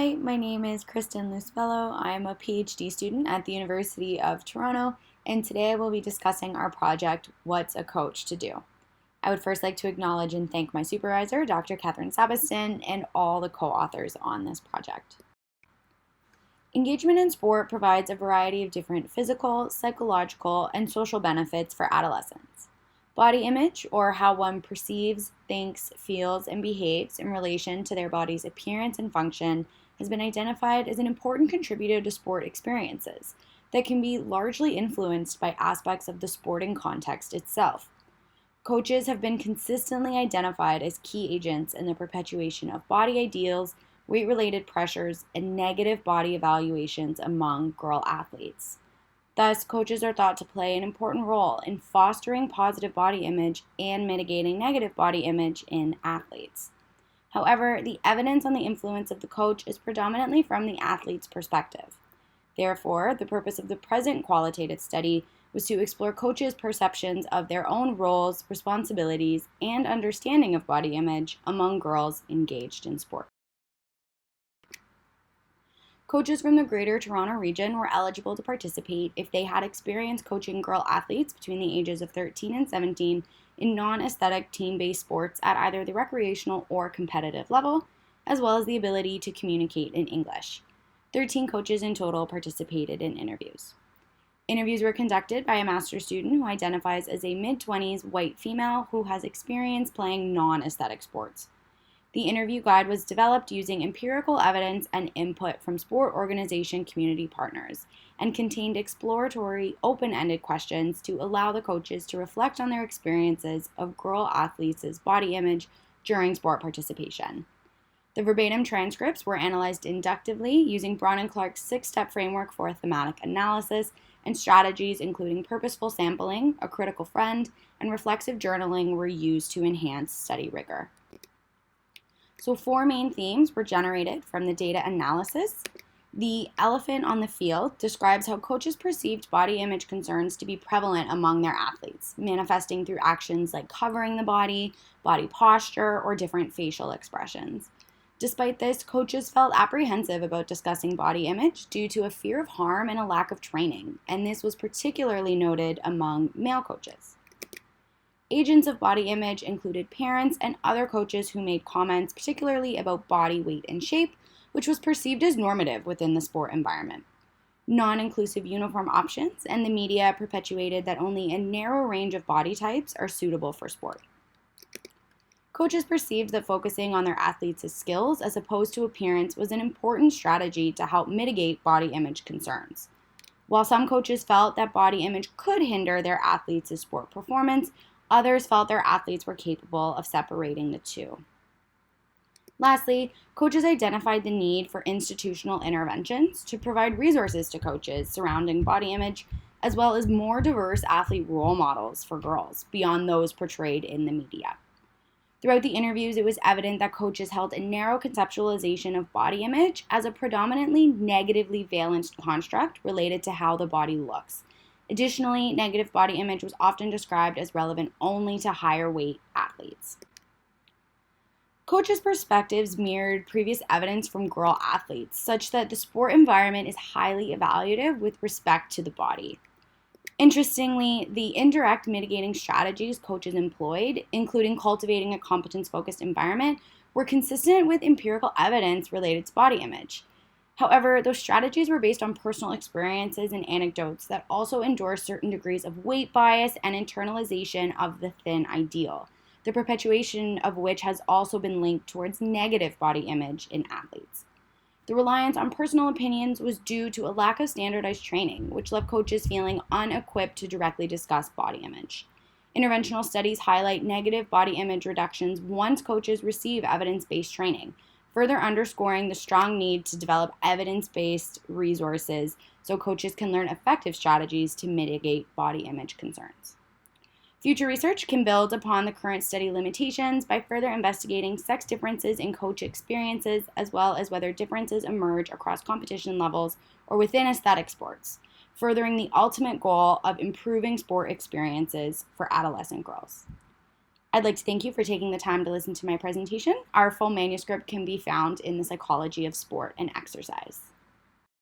Hi, my name is Kristen Lucibello. I'm a PhD student at the University of Toronto, and today I will be discussing our project, What's a Coach to Do? I would first like to acknowledge and thank my supervisor, Dr. Catherine Sabiston, and all the co-authors on this project. Engagement in sport provides a variety of different physical, psychological, and social benefits for adolescents. Body image, or how one perceives, thinks, feels, and behaves in relation to their body's appearance and function, has been identified as an important contributor to sport experiences that can be largely influenced by aspects of the sporting context itself. Coaches have been consistently identified as key agents in the perpetuation of body ideals, weight-related pressures, and negative body evaluations among girl athletes. Thus, coaches are thought to play an important role in fostering positive body image and mitigating negative body image in athletes. However, the evidence on the influence of the coach is predominantly from the athlete's perspective. Therefore, the purpose of the present qualitative study was to explore coaches' perceptions of their own roles, responsibilities, and understanding of body image among girls engaged in sport. Coaches from the Greater Toronto Region were eligible to participate if they had experience coaching girl athletes between the ages of 13 and 17 in non-aesthetic team-based sports at either the recreational or competitive level, as well as the ability to communicate in English. 13 coaches in total participated in interviews. Interviews were conducted by a master's student who identifies as a mid-20s white female who has experience playing non-aesthetic sports. The interview guide was developed using empirical evidence and input from sport organization community partners and contained exploratory, open-ended questions to allow the coaches to reflect on their experiences of girl athletes' body image during sport participation. The verbatim transcripts were analyzed inductively using Braun and Clark's 6-step framework for thematic analysis, and strategies including purposeful sampling, a critical friend, and reflexive journaling were used to enhance study rigor. So 4 main themes were generated from the data analysis. The elephant on the field describes how coaches perceived body image concerns to be prevalent among their athletes, manifesting through actions like covering the body posture, or different facial expressions. Despite this, coaches felt apprehensive about discussing body image due to a fear of harm and a lack of training, and this was particularly noted among male coaches. Agents of body image included parents and other coaches who made comments particularly about body weight and shape, which was perceived as normative within the sport environment. Non-inclusive uniform options and the media perpetuated that only a narrow range of body types are suitable for sport. Coaches perceived that focusing on their athletes' skills as opposed to appearance was an important strategy to help mitigate body image concerns. While some coaches felt that body image could hinder their athletes' sport performance, others felt their athletes were capable of separating the two. Lastly, coaches identified the need for institutional interventions to provide resources to coaches surrounding body image, as well as more diverse athlete role models for girls beyond those portrayed in the media. Throughout the interviews, it was evident that coaches held a narrow conceptualization of body image as a predominantly negatively valenced construct related to how the body looks. Additionally, negative body image was often described as relevant only to higher weight athletes. Coaches' perspectives mirrored previous evidence from girl athletes, such that the sport environment is highly evaluative with respect to the body. Interestingly, the indirect mitigating strategies coaches employed, including cultivating a competence-focused environment, were consistent with empirical evidence related to body image. However, those strategies were based on personal experiences and anecdotes that also endorse certain degrees of weight bias and internalization of the thin ideal, the perpetuation of which has also been linked towards negative body image in athletes. The reliance on personal opinions was due to a lack of standardized training, which left coaches feeling unequipped to directly discuss body image. Interventional studies highlight negative body image reductions once coaches receive evidence-based training, further underscoring the strong need to develop evidence-based resources so coaches can learn effective strategies to mitigate body image concerns. Future research can build upon the current study limitations by further investigating sex differences in coach experiences, as well as whether differences emerge across competition levels or within aesthetic sports, furthering the ultimate goal of improving sport experiences for adolescent girls. I'd like to thank you for taking the time to listen to my presentation. Our full manuscript can be found in The Psychology of Sport and Exercise.